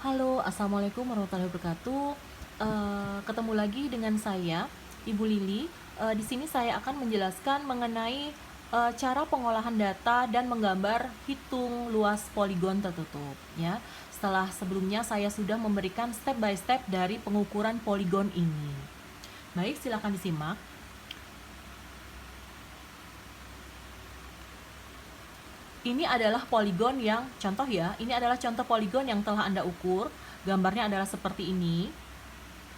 Halo, Assalamualaikum warahmatullahi wabarakatuh. Ketemu lagi dengan saya, Ibu Lili. Di sini saya akan menjelaskan mengenai cara pengolahan data dan menggambar hitung luas poligon tertutup. Ya, setelah sebelumnya saya sudah memberikan step by step dari pengukuran poligon ini. Baik, silakan disimak. Ini adalah poligon yang contoh ya. Ini adalah contoh poligon yang telah Anda ukur. Gambarnya adalah seperti ini.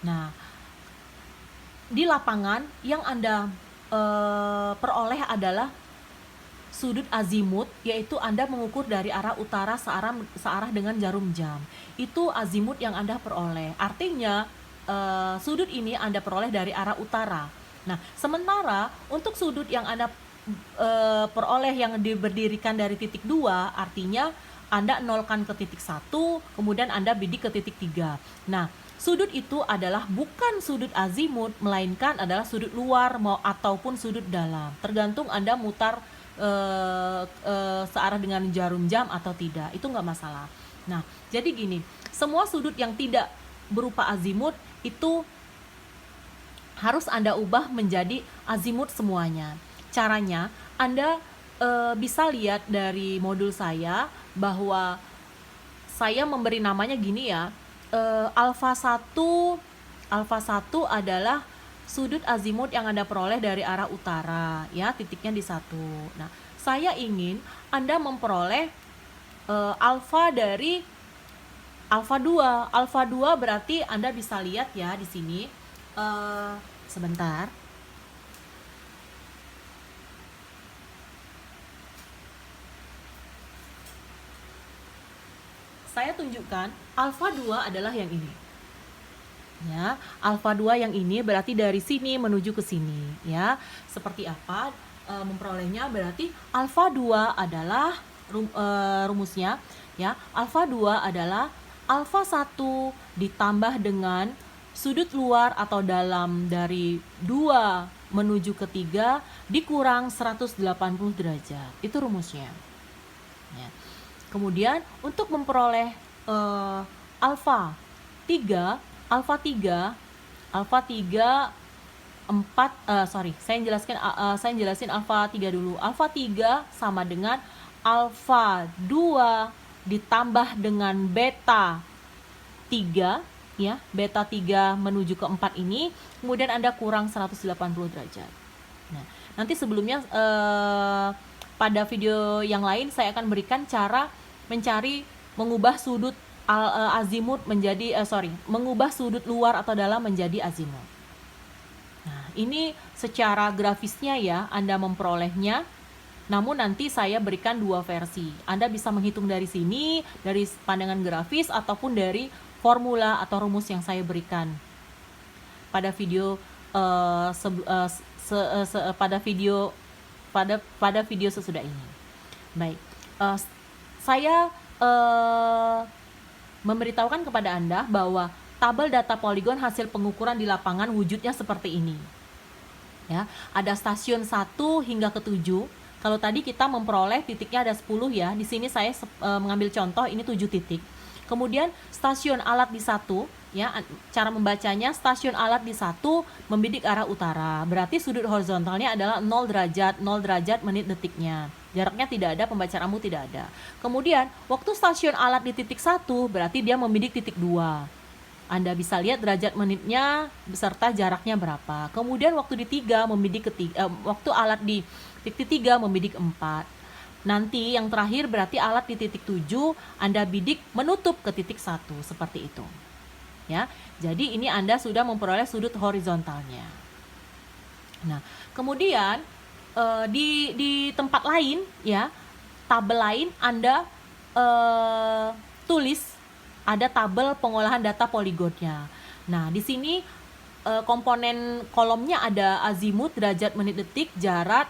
Nah, di lapangan yang Anda peroleh adalah sudut azimut, yaitu Anda mengukur dari arah utara searah dengan jarum jam. Itu azimut yang Anda peroleh. Artinya sudut ini Anda peroleh dari arah utara. Nah, sementara untuk sudut yang Anda peroleh yang berdirikan dari titik 2, artinya Anda nolkan ke titik 1, kemudian Anda bidik ke titik 3. Nah, sudut itu adalah bukan sudut azimut, melainkan adalah sudut luar ataupun sudut dalam. Tergantung Anda mutar searah dengan jarum jam atau tidak, itu nggak masalah. Nah, jadi gini, semua sudut yang tidak berupa azimut itu harus Anda ubah menjadi azimut semuanya. Caranya, Anda bisa lihat dari modul saya bahwa saya memberi namanya gini ya. Alfa 1 adalah sudut azimut yang Anda peroleh dari arah utara, ya, titiknya di 1. Nah, saya ingin Anda memperoleh alfa dari alfa 2. Alfa 2 berarti Anda bisa lihat ya di sini. Sebentar. Saya tunjukkan alfa 2 adalah yang ini. Ya, alfa 2 yang ini berarti dari sini menuju ke sini, ya. Seperti apa memperolehnya? Berarti alfa 2 adalah rumusnya, ya. Alfa 2 adalah alfa 1 ditambah dengan sudut luar atau dalam dari 2 menuju ke 3 dikurang 180 derajat. Itu rumusnya. Ya. Kemudian untuk memperoleh alfa 3 alfa 3 alfa 3 saya jelasin alfa 3 dulu. Alfa 3 sama dengan alfa 2 ditambah dengan beta 3, ya. Beta 3 menuju ke 4 ini, kemudian Anda kurang 180 derajat. Nah, nanti sebelumnya pada video yang lain saya akan berikan cara mengubah sudut azimut menjadi mengubah sudut luar atau dalam menjadi azimut. Nah, ini secara grafisnya ya Anda memperolehnya. Namun nanti saya berikan dua versi. Anda bisa menghitung dari sini, dari pandangan grafis ataupun dari formula atau rumus yang saya berikan pada video pada video sesudah ini. Baik, saya memberitahukan kepada Anda bahwa tabel data poligon hasil pengukuran di lapangan wujudnya seperti ini. Ya, ada stasiun 1 hingga ke 7. Kalau tadi kita memperoleh titiknya ada 10 ya. Di sini saya mengambil contoh ini 7 titik. Kemudian stasiun alat di 1, ya, cara membacanya stasiun alat di 1 membidik arah utara. Berarti sudut horizontalnya adalah 0 derajat menit detiknya. Jaraknya tidak ada, pembacaan ambu tidak ada. Kemudian waktu stasiun alat di titik 1 berarti dia membidik titik 2. Anda bisa lihat derajat menitnya beserta jaraknya berapa. Kemudian waktu di 3 membidik waktu alat di titik 3 membidik 4. Nanti yang terakhir berarti alat di titik 7 Anda bidik menutup ke titik 1, seperti itu. Ya. Jadi ini Anda sudah memperoleh sudut horizontalnya. Nah, kemudian di tempat lain ya, tabel lain Anda tulis ada tabel pengolahan data poligonnya. Nah, di sini komponen kolomnya ada azimut, derajat menit detik, jarak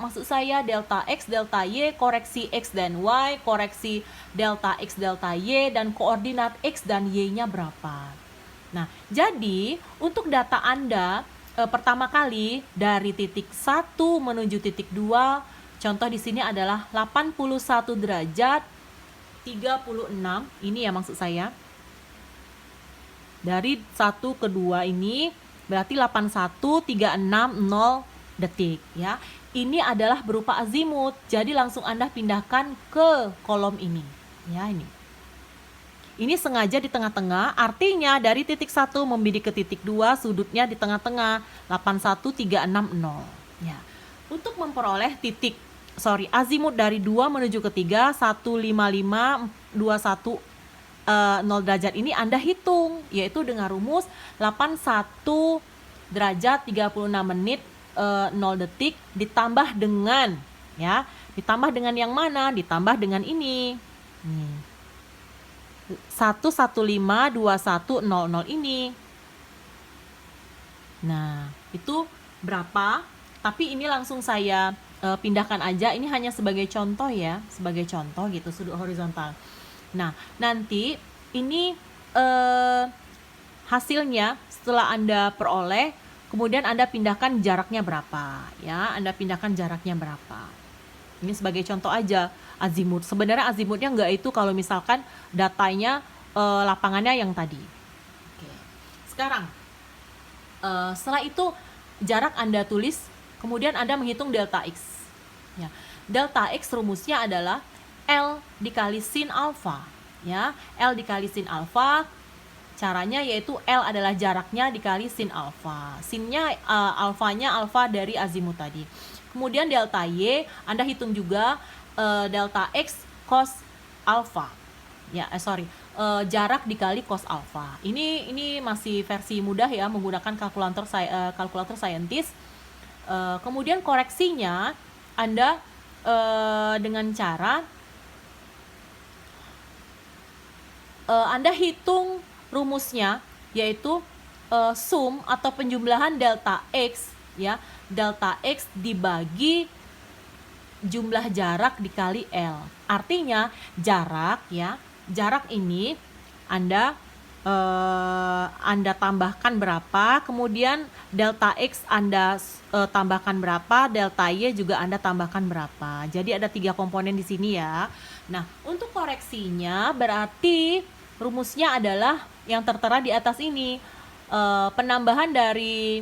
maksud saya, delta X, delta Y, koreksi X dan Y, koreksi delta X, delta Y, dan koordinat X dan Y-nya berapa. Nah, jadi untuk data Anda pertama kali dari titik 1 menuju titik 2, contoh di sini adalah 81 derajat 36, ini ya maksud saya. Dari 1 ke 2 ini berarti 81,360 detik ya. Ini adalah berupa azimut. Jadi langsung Anda pindahkan ke kolom ini. Ya, ini. Ini sengaja di tengah-tengah, artinya dari titik 1 membidik ke titik 2, sudutnya di tengah-tengah, 81,360. Ya. Untuk memperoleh azimut dari 2 menuju ke 3, 155, 21, 0 derajat ini Anda hitung, yaitu dengan rumus 81 derajat 36 menit 0 detik ditambah dengan yang mana? Ditambah dengan ini. Nih. 1152100 ini. Nah, itu berapa? Tapi ini langsung saya pindahkan aja. Ini hanya sebagai contoh ya, sebagai contoh gitu sudut horizontal. Nah, nanti ini hasilnya setelah Anda peroleh, kemudian Anda pindahkan jaraknya berapa ya, Anda pindahkan jaraknya berapa. Ini sebagai contoh aja azimut. Sebenarnya azimutnya enggak itu kalau misalkan datanya lapangannya yang tadi. Oke. Sekarang setelah itu jarak Anda tulis, kemudian Anda menghitung delta X. Ya. Delta X rumusnya adalah L dikali sin alfa. Ya, L dikali sin alfa. Caranya yaitu L adalah jaraknya dikali sin alfa. Sinnya alfanya alfa dari azimut tadi. Kemudian delta Y Anda hitung juga delta X cos alfa. Ya, jarak dikali cos alfa. Ini masih versi mudah ya, menggunakan kalkulator saintis. Kemudian koreksinya Anda dengan cara Anda hitung rumusnya, yaitu sum atau penjumlahan delta X ya, delta X dibagi jumlah jarak dikali L. Artinya jarak ini Anda tambahkan berapa, kemudian delta X Anda tambahkan berapa, delta Y juga Anda tambahkan berapa. Jadi ada 3 komponen di sini ya. Nah, untuk koreksinya berarti rumusnya adalah yang tertera di atas ini. Penambahan dari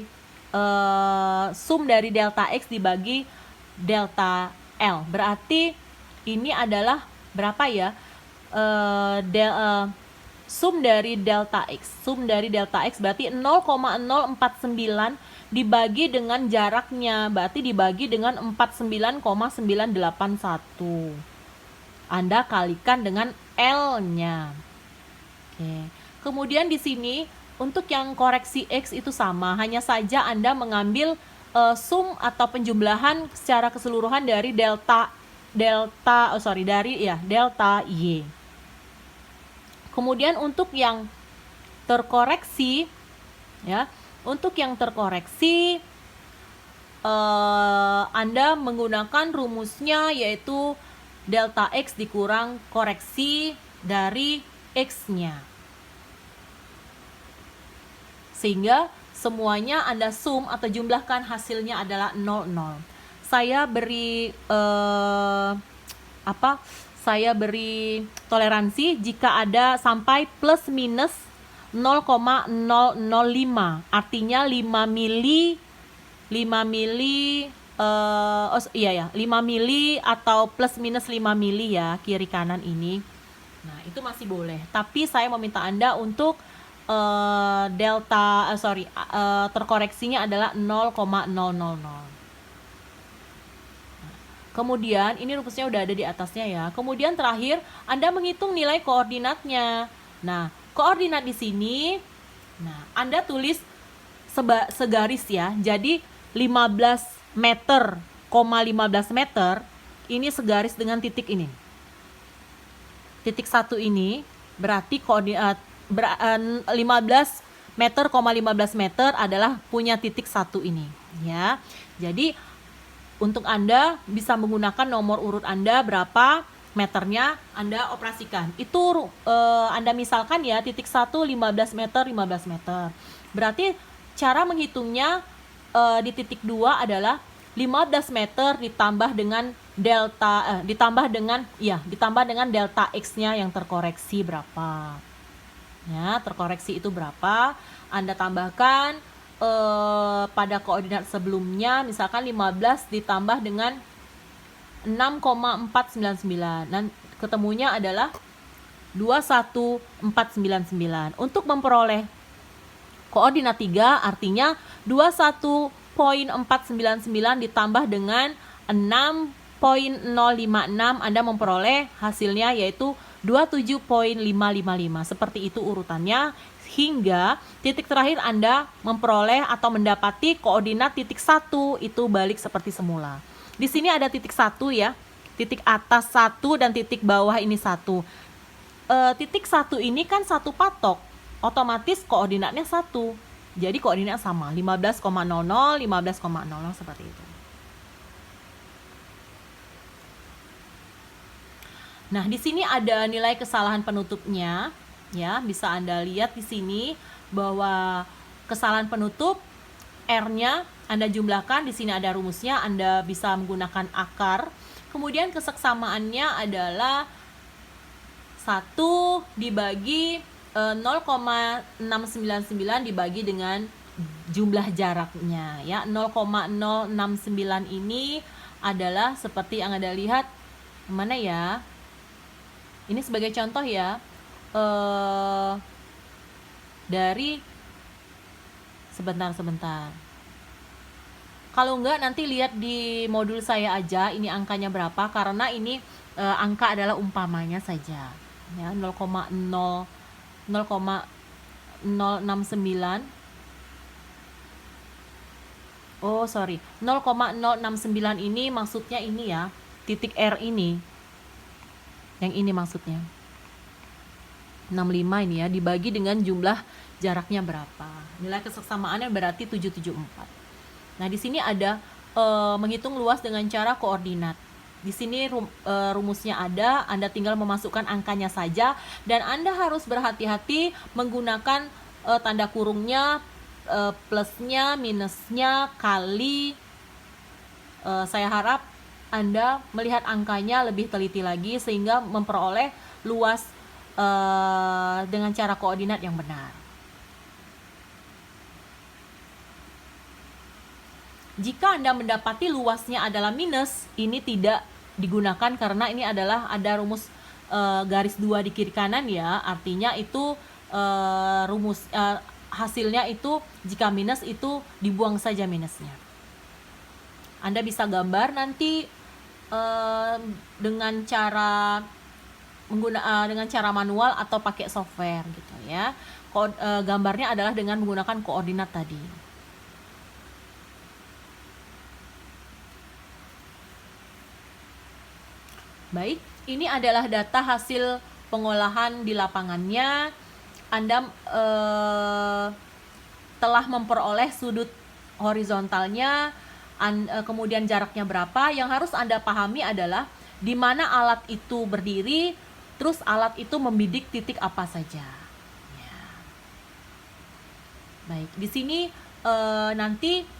sum dari delta X dibagi delta L. Berarti ini adalah berapa ya? Sum dari delta X. Sum dari delta X berarti 0,049 dibagi dengan jaraknya. Berarti dibagi dengan 49,981. Anda kalikan dengan L-nya. Oke. Kemudian di sini untuk yang koreksi X itu sama, hanya saja Anda mengambil sum atau penjumlahan secara keseluruhan dari delta Y. Kemudian untuk yang terkoreksi Anda menggunakan rumusnya, yaitu delta X dikurang koreksi dari X-nya. Sehingga semuanya Anda sum atau jumlahkan, hasilnya adalah 00. Saya beri toleransi jika ada sampai plus minus 0,005, artinya 5 mili 5 mili atau plus minus 5 mili ya, kiri kanan ini. Nah, itu masih boleh. Tapi saya meminta Anda untuk terkoreksinya adalah 0,000. Kemudian ini rumusnya udah ada di atasnya ya. Kemudian terakhir Anda menghitung nilai koordinatnya. Nah, koordinat di sini, Anda tulis segaris ya. Jadi 15 meter, 15 meter ini segaris dengan titik ini. Titik 1 ini berarti koordinat 15 meter, 15 meter adalah punya titik 1 ini ya. Jadi untuk Anda bisa menggunakan nomor urut Anda berapa meternya, Anda operasikan. Itu Anda misalkan ya, titik 1 15 meter, 15 meter. Berarti cara menghitungnya di titik 2 adalah 15 meter ditambah dengan ditambah dengan delta X-nya yang terkoreksi berapa. Ya, terkoreksi itu berapa? Anda tambahkan pada koordinat sebelumnya, misalkan 15 ditambah dengan 6,499. Dan ketemunya adalah 21499. Untuk memperoleh koordinat 3 artinya 21.499 ditambah dengan 6.056, Anda memperoleh hasilnya yaitu 27.555. Seperti itu urutannya hingga titik terakhir Anda memperoleh atau mendapati koordinat titik 1 itu balik seperti semula. Di sini ada titik 1 ya. Titik atas 1 dan titik bawah ini 1. Titik 1 ini kan satu patok. Otomatis koordinatnya 1. Jadi koordinat sama, 15,00, 15,00 seperti itu. Nah, di sini ada nilai kesalahan penutupnya, ya. Bisa Anda lihat di sini bahwa kesalahan penutup R-nya Anda jumlahkan, di sini ada rumusnya, Anda bisa menggunakan akar. Kemudian keseksamaannya adalah 1 dibagi 0,699 dibagi dengan jumlah jaraknya, ya. 0,069 ini adalah seperti yang Anda lihat, mana ya? Ini sebagai contoh ya, dari sebentar. Kalau enggak nanti lihat di modul saya aja ini angkanya berapa, karena ini angka adalah umpamanya saja. Ya, 0,069. Oh, sorry. 0,069 ini maksudnya ini ya, titik R ini. Yang ini maksudnya 65 ini ya, dibagi dengan jumlah jaraknya berapa. Nilai keseksamaannya berarti 774. Nah, di sini ada menghitung luas dengan cara koordinat. Di sini rumusnya ada, Anda tinggal memasukkan angkanya saja, dan Anda harus berhati-hati menggunakan tanda kurungnya, plusnya, minusnya, kali. Saya harap Anda melihat angkanya lebih teliti lagi sehingga memperoleh luas dengan cara koordinat yang benar. Jika Anda mendapati luasnya adalah minus, ini tidak digunakan karena ini adalah ada rumus garis 2 di kiri kanan ya. Artinya itu rumus hasilnya itu jika minus itu dibuang saja minusnya. Anda bisa gambar nanti dengan cara manual atau pakai software gitu ya. Gambarnya adalah dengan menggunakan koordinat tadi. Baik, ini adalah data hasil pengolahan di lapangannya. Anda telah memperoleh sudut horizontalnya, kemudian jaraknya berapa. Yang harus Anda pahami adalah di mana alat itu berdiri, terus alat itu membidik titik apa saja. Ya. Baik, di sini nanti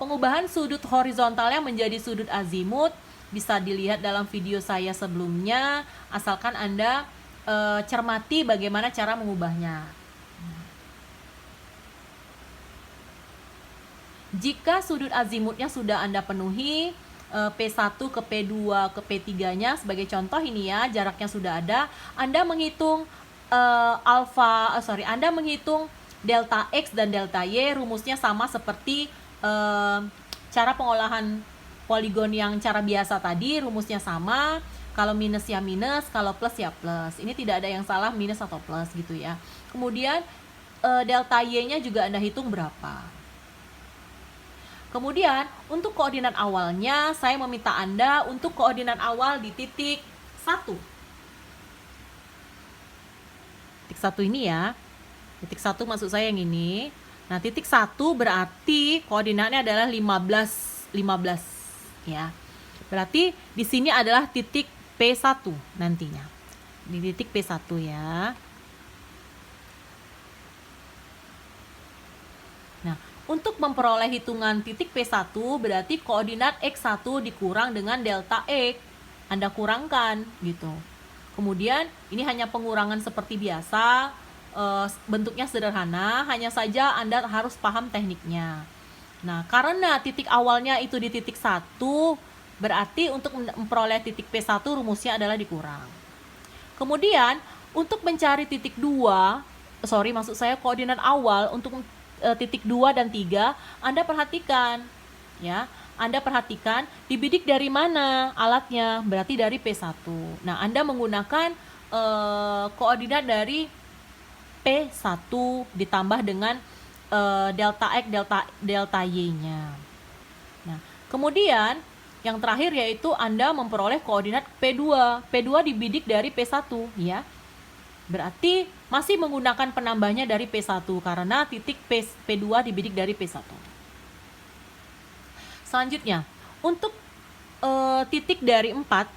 pengubahan sudut horizontalnya menjadi sudut azimut bisa dilihat dalam video saya sebelumnya, asalkan Anda cermati bagaimana cara mengubahnya. Jika sudut azimutnya sudah Anda penuhi, P1 ke P2 ke P3 nya sebagai contoh ini ya, jaraknya sudah ada, Anda menghitung Anda menghitung delta X dan delta Y, rumusnya sama seperti cara pengolahan poligon yang cara biasa tadi, rumusnya sama. Kalau minus ya minus, kalau plus ya plus. Ini tidak ada yang salah minus atau plus gitu ya. Kemudian delta Y-nya juga Anda hitung berapa. Kemudian untuk koordinat awalnya, saya meminta Anda untuk koordinat awal di titik 1. Titik 1 ini ya. Titik 1 maksud saya yang ini. Nah, titik 1 berarti koordinatnya adalah 15 ya. Berarti di sini adalah titik P1 nantinya. Di titik P1 ya. Nah, untuk memperoleh hitungan titik P1 berarti koordinat X1 dikurang dengan delta X. Anda kurangkan gitu. Kemudian ini hanya pengurangan seperti biasa, bentuknya sederhana, hanya saja Anda harus paham tekniknya. Nah, karena titik awalnya itu di titik 1, berarti untuk memperoleh titik P1 rumusnya adalah dikurang. Kemudian untuk mencari titik 2, maksud saya koordinat awal untuk titik 2 dan 3, Anda perhatikan ya. Anda perhatikan dibidik dari mana alatnya, berarti dari P1. Nah, Anda menggunakan koordinat dari P1 ditambah dengan delta X, delta Y-nya. Nah, kemudian yang terakhir yaitu Anda memperoleh koordinat P2. P2 dibidik dari P1 ya. Berarti masih menggunakan penambahnya dari P1 karena titik P2 dibidik dari P1. Selanjutnya, untuk titik dari 4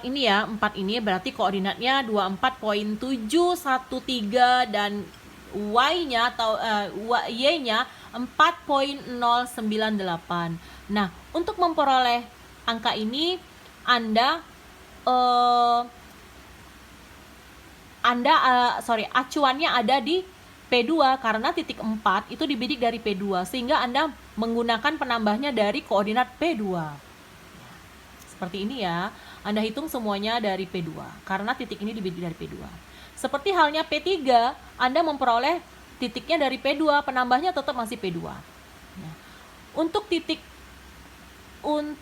ini ya, 4 ini berarti koordinatnya 24.713 dan Y-nya atau Y-nya 4.098. Nah, untuk memperoleh angka ini Anda acuannya ada di P2 karena titik 4 itu dibidik dari P2 sehingga Anda menggunakan penambahnya dari koordinat P2. Seperti ini ya, Anda hitung semuanya dari P2 karena titik ini dibidik dari P2. Seperti halnya P3, Anda memperoleh titiknya dari P2, penambahnya tetap masih P2. Nah, untuk titik 6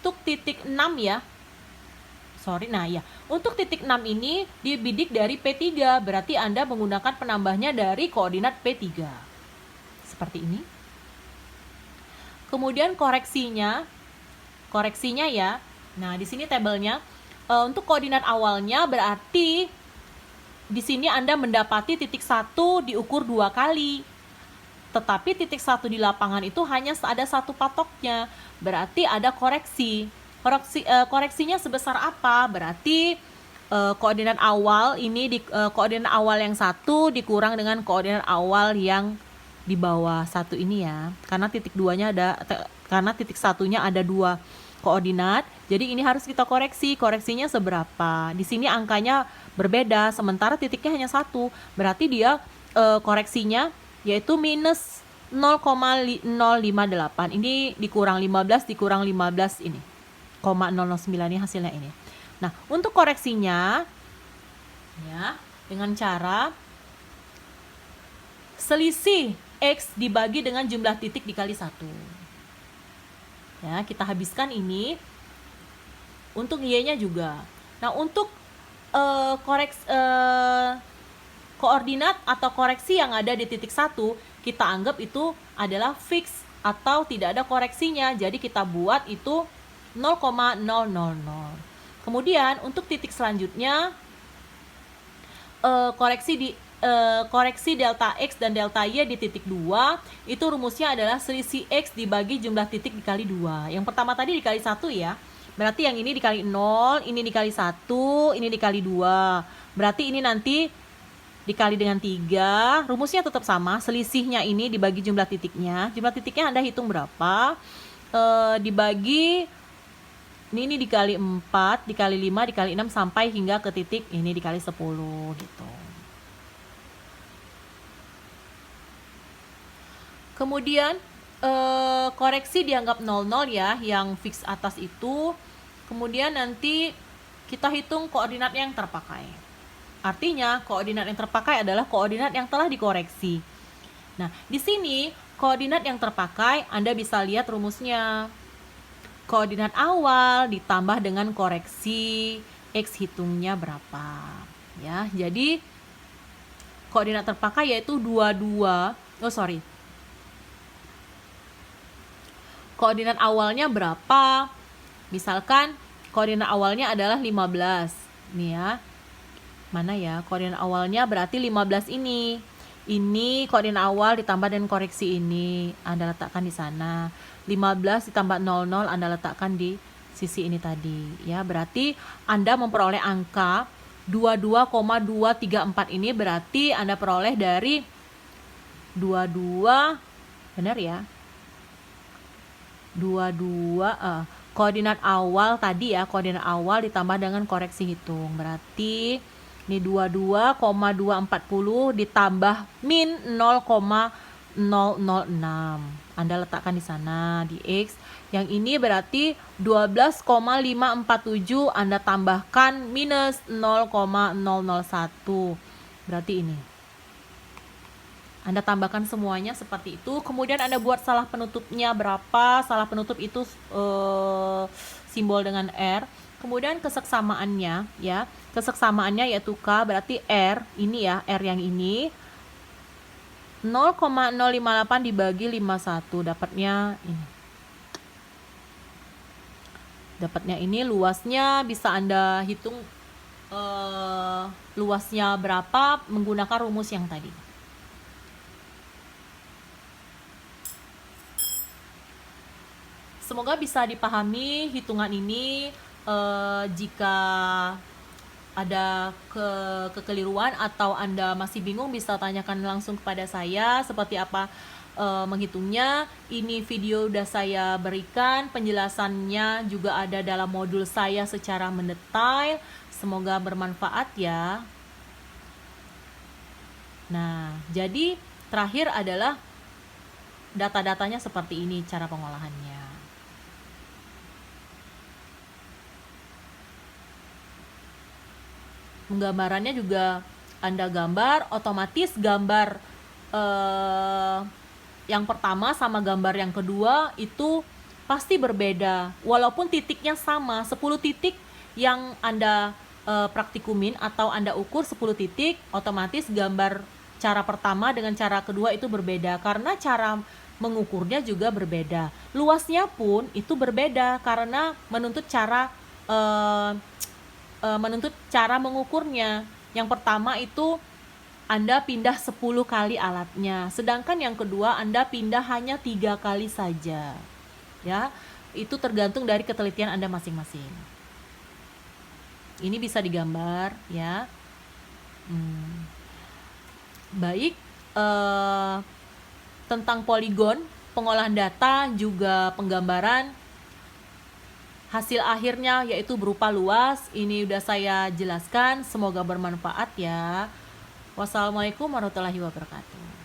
ya. Untuk titik 6 ini dibidik dari P3, berarti Anda menggunakan penambahnya dari koordinat P3. Seperti ini. Kemudian koreksinya ya. Nah, di sini tabelnya untuk koordinat awalnya berarti di sini Anda mendapati titik 1 diukur 2 kali. Tetapi titik 1 di lapangan itu hanya ada satu patoknya. Berarti ada koreksi. Koreksinya sebesar apa? Berarti koordinat awal ini koordinat awal yang 1 dikurang dengan koordinat awal yang di bawah 1 ini ya. Karena titik 2-nya karena titik 1-nya ada 2 koordinat. Jadi ini harus kita koreksi. Koreksinya seberapa? Di sini angkanya berbeda, sementara titiknya hanya 1. Berarti dia koreksinya yaitu minus 0,058. Ini dikurang 15 dikurang 15 ini. 0,009 ini hasilnya ini. Nah, untuk koreksinya ya dengan cara selisih X dibagi dengan jumlah titik dikali 1. Ya, kita habiskan ini. Untuk Y-nya juga. Nah, untuk koordinat atau koreksi yang ada di titik 1, kita anggap itu adalah fix atau tidak ada koreksinya. Jadi kita buat itu 0,000. Kemudian untuk titik selanjutnya koreksi delta X dan delta Y di titik 2 itu rumusnya adalah selisih X dibagi jumlah titik dikali 2. Yang pertama tadi dikali 1 ya. Berarti yang ini dikali 0, ini dikali 1, ini dikali 2. Berarti ini nanti dikali dengan 3. Rumusnya tetap sama, selisihnya ini dibagi jumlah titiknya. Jumlah titiknya Anda hitung berapa? Dibagi ini dikali 4, dikali 5, dikali 6 sampai hingga ke titik ini dikali 10 gitu. Kemudian koreksi dianggap 00 ya, yang fix atas itu. Kemudian nanti kita hitung koordinat yang terpakai. Artinya koordinat yang terpakai adalah koordinat yang telah dikoreksi. Nah, di sini koordinat yang terpakai Anda bisa lihat rumusnya. Koordinat awal ditambah dengan koreksi X hitungnya berapa. Ya, jadi koordinat terpakai yaitu 22. Koordinat awalnya berapa? Misalkan koordinat awalnya adalah 15. Nih ya. Mana ya? Koordinat awalnya berarti 15 ini. Ini koordinat awal ditambah dengan koreksi ini. Anda letakkan di sana. 15 ditambah 00 Anda letakkan di sisi ini tadi. Ya, berarti Anda memperoleh angka 22,234 ini berarti Anda peroleh dari 22, benar ya? koordinat awal tadi ya, koordinat awal ditambah dengan koreksi hitung. Berarti ini 22,240 ditambah min 0,006. Anda letakkan di sana di X. Yang ini berarti 12,547 Anda tambahkan minus 0,001. Berarti ini. Anda tambahkan semuanya seperti itu. Kemudian Anda buat salah penutupnya berapa. Salah penutup itu simbol dengan R. Kemudian keseksamaannya ya. Keseksamaannya yaitu K, berarti R ini ya, R yang ini 0,058 dibagi 51, dapatnya ini. Dapatnya ini luasnya bisa Anda hitung luasnya berapa menggunakan rumus yang tadi. Semoga bisa dipahami hitungan ini. Jika ada kekeliruan atau Anda masih bingung, bisa tanyakan langsung kepada saya seperti apa menghitungnya. Ini video udah saya berikan, penjelasannya juga ada dalam modul saya secara mendetail. Semoga bermanfaat ya. Nah, jadi terakhir adalah data-datanya seperti ini cara pengolahannya. Penggambarannya juga Anda gambar, otomatis gambar yang pertama sama gambar yang kedua itu pasti berbeda. Walaupun titiknya sama, 10 titik yang Anda praktikumin atau Anda ukur 10 titik, otomatis gambar cara pertama dengan cara kedua itu berbeda karena cara mengukurnya juga berbeda. Luasnya pun itu berbeda karena menuntut cara mengukurnya. Yang pertama itu Anda pindah 10 kali alatnya, sedangkan yang kedua Anda pindah hanya 3 kali saja. Ya, itu tergantung dari ketelitian Anda masing-masing. Ini bisa digambar ya. Baik, tentang poligon, pengolahan data juga penggambaran. Hasil akhirnya yaitu berupa luas. Ini udah saya jelaskan, semoga bermanfaat ya. Wassalamualaikum warahmatullahi wabarakatuh.